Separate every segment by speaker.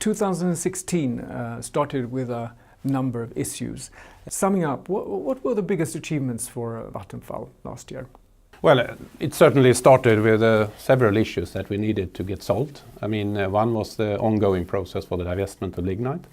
Speaker 1: 2016 started with a number of issues. Summing up, what were the biggest achievements for Vattenfall last year?
Speaker 2: Well, it certainly started with several issues that we needed to get solved. I mean, one was the ongoing process for the divestment of lignite.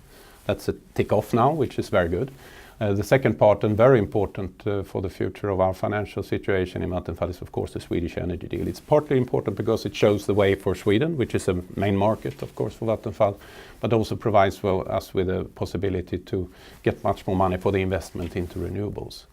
Speaker 2: That's a tick off now, which is very good. The second part, and very important for the future of our financial situation in Vattenfall, is of course the Swedish energy deal. It's partly important because it shows the way for Sweden, which is a main market of course for Vattenfall, but also provides for us with a possibility to get much more money for the investment into renewables.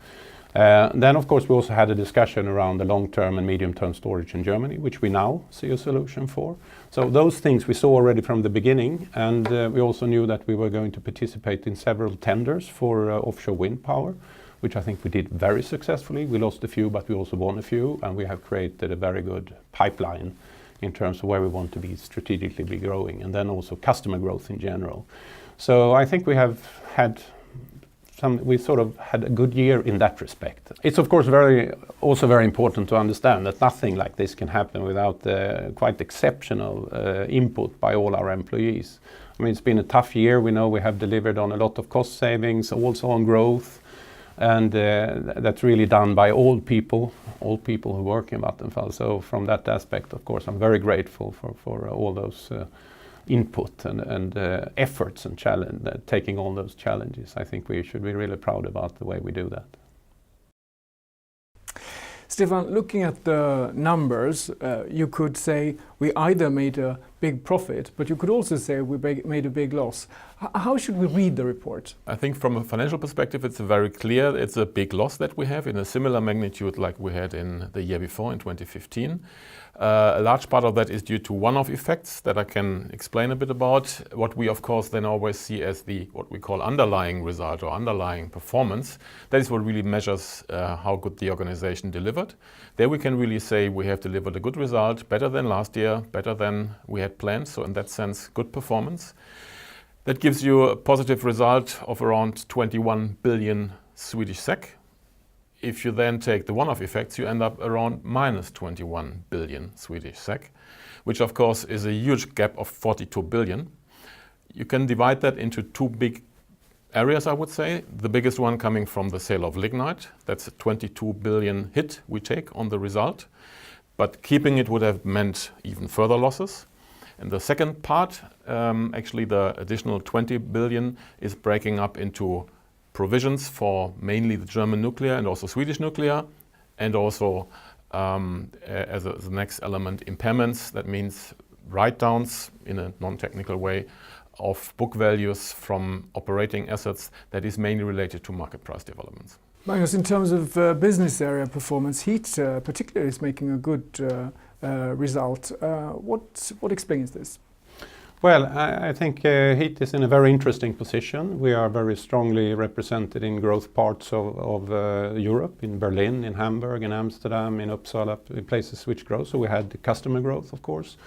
Speaker 2: Then of course we also had a discussion around the long-term and medium-term storage in Germany, which we now see a solution for. So those things we saw already from the beginning, and we also knew that we were going to participate in several tenders for offshore wind power, which I think we did very successfully. We lost a few, but we also won a few, and we have created a very good pipeline in terms of where we want to be strategically be growing, and then also customer growth in general. So I think we have had we sort of had a good year in that respect. It's of course also very important to understand that nothing like this can happen without quite exceptional input by all our employees. I mean, it's been a tough year. We know we have delivered on a lot of cost savings, also on growth, and that's really done by all people who work in Vattenfall. So from that aspect, of course, I'm very grateful for all those input and efforts and taking all those challenges. I think we should be really proud about the way we do that.
Speaker 1: Stefan, looking at the numbers, you could say we either made a big profit, but you could also say we made a big loss. How should we read the report?
Speaker 3: I think from a financial perspective, it's very clear it's a big loss that we have in a similar magnitude like we had in the year before, in 2015. A large part of that is due to one-off effects that I can explain a bit about. What we of course then always see as what we call underlying result or underlying performance. That is what really measures how good the organization delivered. There we can really say we have delivered a good result, better than last year, better than we had planned. So in that sense, good performance. That gives you a positive result of around 21 billion Swedish SEK. If you then take the one-off effects, you end up around minus 21 billion Swedish SEK, which of course is a huge gap of 42 billion. You can divide that into two big areas, I would say. The biggest one coming from the sale of lignite. That's a 22 billion hit we take on the result. But keeping it would have meant even further losses. And the second part, actually the additional 20 billion is breaking up into provisions for mainly the German nuclear and also Swedish nuclear, and also as the next element, impairments. That means write-downs in a non-technical way of book values from operating assets that is mainly related to market price developments.
Speaker 1: Magnus, in terms of business area performance, heat particularly is making a good result. What explains this?
Speaker 2: Well, I think heat is in a very interesting position. We are very strongly represented in growth parts of Europe, in Berlin, in Hamburg, in Amsterdam, in Uppsala, places which grow. So we had customer growth, of course.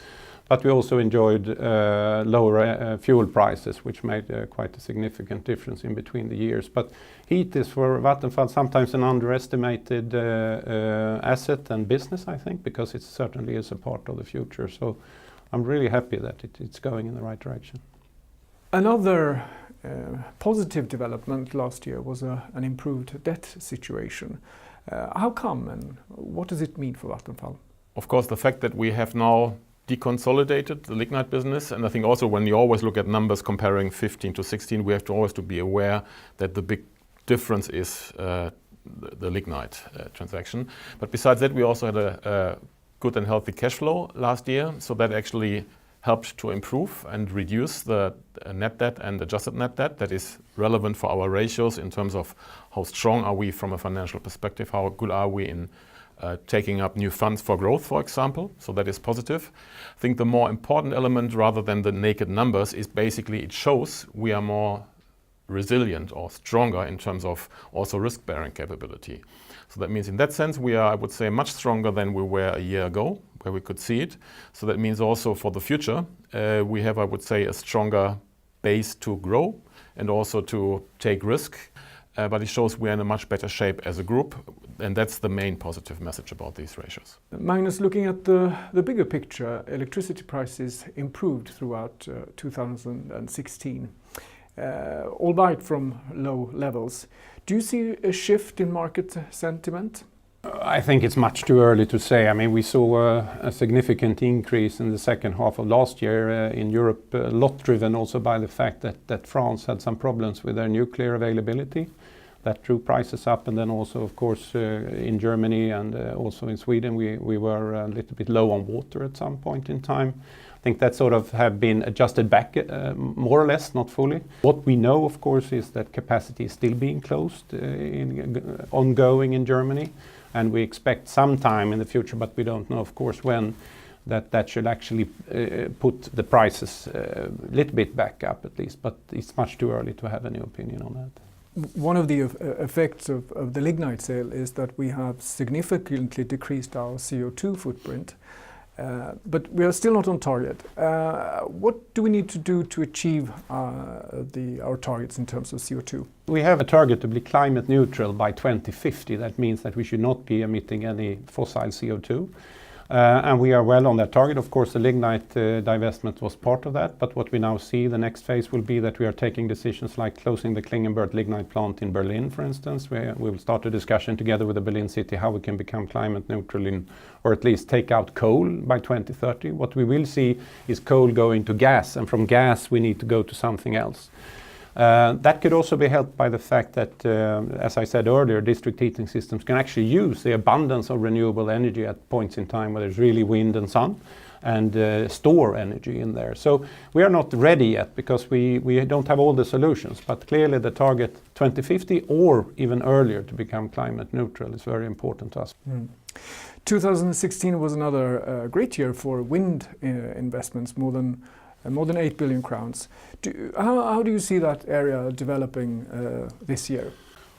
Speaker 2: But we also enjoyed lower fuel prices, which made quite a significant difference in between the years. But heat is for Vattenfall sometimes an underestimated asset and business, I think, because it certainly is a part of the future. So I'm really happy that it's going in the right direction.
Speaker 1: Another positive development last year was an improved debt situation. How come, and what does it mean for Vattenfall?
Speaker 3: Of course, the fact that we have now deconsolidated the lignite business, and I think also when you always look at numbers comparing 15 to 16, we have to always to be aware that the big difference is the lignite transaction. But besides that, we also had a good and healthy cash flow last year, so that actually helped to improve and reduce the net debt and adjusted net debt. That is relevant for our ratios in terms of how strong are we from a financial perspective, how good are we in taking up new funds for growth, for example. So that is positive. I think the more important element, rather than the naked numbers, is basically it shows we are more resilient or stronger in terms of also risk-bearing capability. So that means in that sense we are, I would say, much stronger than we were a year ago, where we could see it. So that means also for the future we have, I would say, a stronger base to grow and also to take risk. but it shows we are in a much better shape as a group, and that's the main positive message about these ratios.
Speaker 1: Magnus, looking at the bigger picture, electricity prices improved throughout 2016, albeit from low levels. Do you see a shift in market sentiment?
Speaker 2: I think it's much too early to say. I mean, we saw a significant increase in the second half of last year in Europe, a lot driven also by the fact that France had some problems with their nuclear availability. That drew prices up, and then also, of course, in Germany and also in Sweden, we were a little bit low on water at some point in time. I think that sort of have been adjusted back more or less, not fully. What we know, of course, is that capacity is still being closed, ongoing in Germany. And we expect some time in the future, but we don't know, of course, when that should actually put the prices a little bit back up at least. But it's much too early to have any opinion on that.
Speaker 1: One of the effects of the lignite sale is that we have significantly decreased our CO2 footprint, but we are still not on target. What do we need to do to achieve our targets in terms of CO2?
Speaker 2: We have a target to be climate neutral by 2050. That means that we should not be emitting any fossil CO2. And we are well on that target. Of course, the lignite divestment was part of that, but what we now see, the next phase will be that we are taking decisions like closing the Klingenberg lignite plant in Berlin, for instance. We will start a discussion together with the Berlin city how we can become climate neutral or at least take out coal by 2030. What we will see is coal going to gas, and from gas we need to go to something else. That could also be helped by the fact that, as I said earlier, district heating systems can actually use the abundance of renewable energy at points in time where there's really wind and sun and store energy in there. So we are not ready yet because we don't have all the solutions, but clearly the target 2050 or even earlier to become climate neutral is very important to us.
Speaker 1: 2016 was another great year for wind investments, more than 8 billion crowns. How do you see that area developing this year?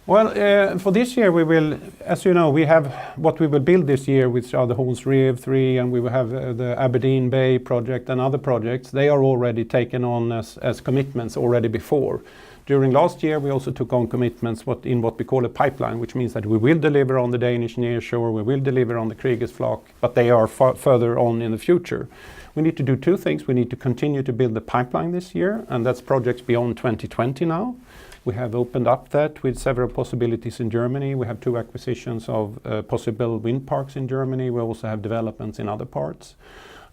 Speaker 2: Well, for this year we will, as you know, we have what we will build this year, which are the Horns Rev 3, and we will have the Aberdeen Bay project and other projects. They are already taken on as commitments already before. During last year we also took on commitments in what we call a pipeline, which means that we will deliver on the Danish nearshore, we will deliver on the Kriegers Flak, but they are further on in the future. We need to do two things. We need to continue to build the pipeline this year, and that's projects beyond 2020 now. We have opened up that with several possibilities in Germany. We have 2 acquisitions of possible wind parks in Germany. We also have developments in other parts.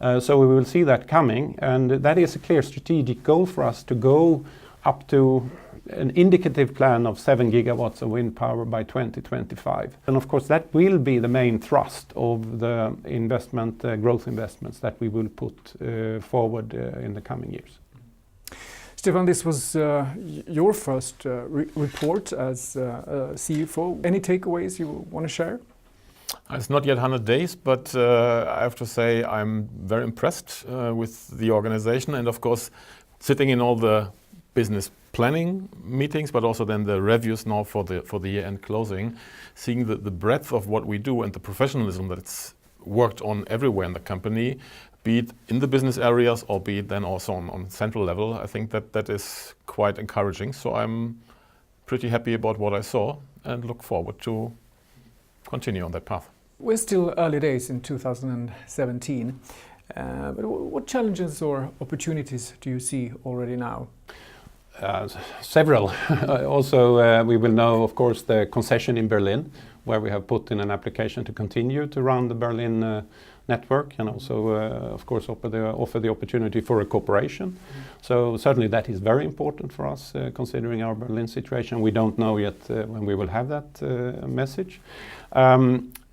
Speaker 2: So we will see that coming, and that is a clear strategic goal for us to go up to an indicative plan of 7 gigawatts of wind power by 2025. And of course that will be the main thrust of the investment, growth investments that we will put forward in the coming years.
Speaker 1: Stefan, this was your first report as CFO. Any takeaways you want to share?
Speaker 3: It's not yet 100 days, but I have to say I'm very impressed with the organization, and of course sitting in all the business planning meetings, but also then the reviews now for the year-end closing, seeing the breadth of what we do and the professionalism that's worked on everywhere in the company, be it in the business areas or be it then also on central level. I think that is quite encouraging. So I'm pretty happy about what I saw and look forward to continue on that path.
Speaker 1: We're still early days in 2017, but what challenges or opportunities do you see already now?
Speaker 2: Several. Also, we will know, of course, the concession in Berlin, where we have put in an application to continue to run the Berlin network, and also, of course, offer the opportunity for a cooperation. So certainly that is very important for us, considering our Berlin situation. We don't know yet when we will have that message.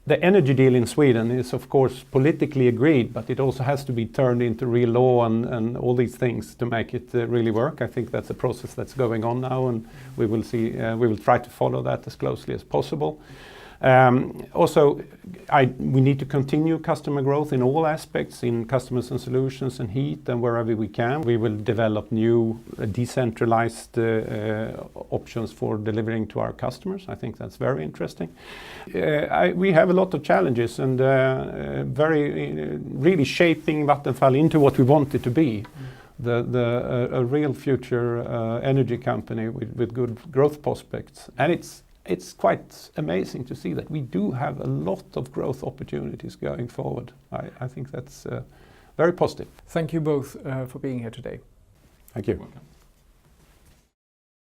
Speaker 2: The energy deal in Sweden is, of course, politically agreed, but it also has to be turned into real law and all these things to make it really work. I think that's a process that's going on now, and we will see. We will try to follow that as closely as possible. Also, we need to continue customer growth in all aspects, in customers and solutions and heat and wherever we can. We will develop new decentralized options for delivering to our customers. I think that's very interesting. We have a lot of challenges and really shaping Vattenfall into what we want it to be. a real future energy company with good growth prospects. And it's quite amazing to see that we do have a lot of growth opportunities going forward. I think that's very positive.
Speaker 1: Thank you both for being here today.
Speaker 2: Thank you.
Speaker 3: Welcome.